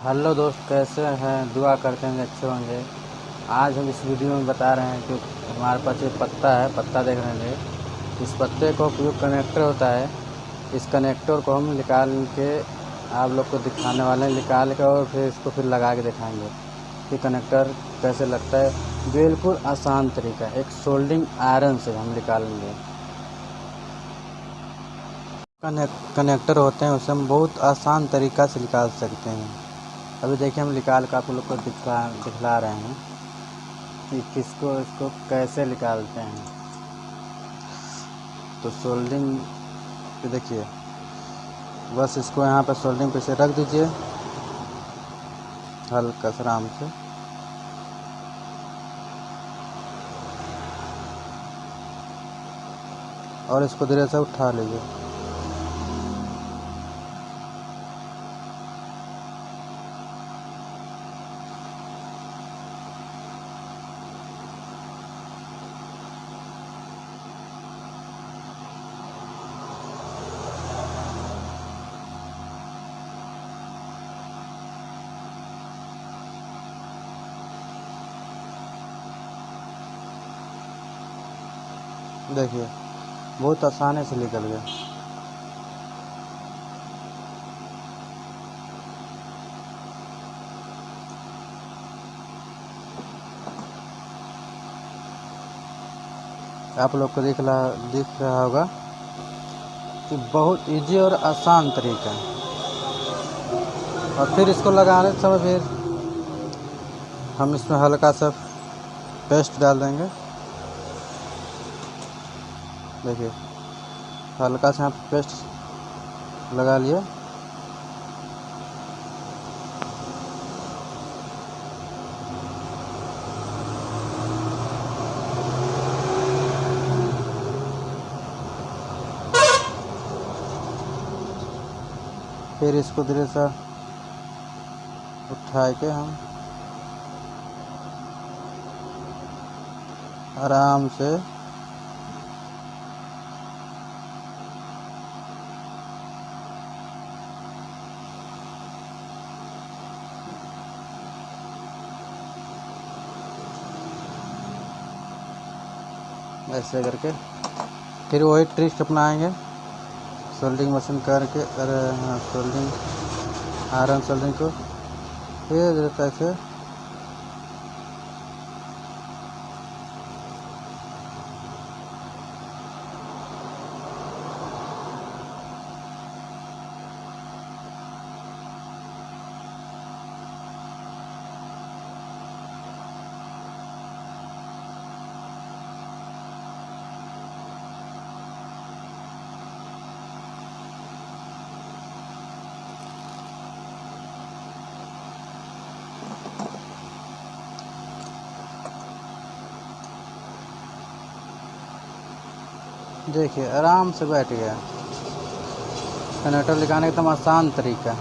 Hello दोस्त, कैसे हैं? दुआ करते हैं अच्छे होंगे। आज हम इस वीडियो में बता रहे हैं कि हमारे पास ये पत्ता है, पत्ता देख रहे हैं। इस पत्ते को उपयोग कनेक्टर होता है। इस कनेक्टर को हम निकाल के आप लोग को दिखाने वाले हैं, निकाल के और फिर इसको फिर लगा के दिखाएंगे कि कनेक्टर कैसे लगता है। बिल्कुल आसान तरीका, एक सोल्डिंग आयरन से हम निकालेंगे। कनेक्टर होते हैं, उसे हम बहुत आसान तरीक़ा से निकाल सकते हैं। अभी देखिए, हम निकाल कर आप लोग को दिखला रहे हैं कि इसको कैसे निकालते हैं। तो सोल्डिंग देखिए, बस इसको यहाँ पर सोल्डिंग पे से रख दीजिए हल्का से आराम से। और इसको धीरे से उठा लीजिए। देखिए, बहुत आसानी से निकल गया। आप लोग को दिख रहा होगा कि बहुत इजी और आसान तरीका है। और फिर इसको लगाने समय फिर हम इसमें हल्का सा पेस्ट डाल देंगे। देखिए, हल्का सा पेस्ट लगा लिए। फिर इसको धीरे से उठा के हम आराम से ऐसे करके फिर वही ट्रिक अपनाएंगे, सोल्डिंग मशीन करके। अरे हाँ, सोल्डिंग आयरन सोल्डिंग को फिर ऐसे देखिए आराम से बैठ गया। कनेक्टर लगाने का एकदम आसान तरीका।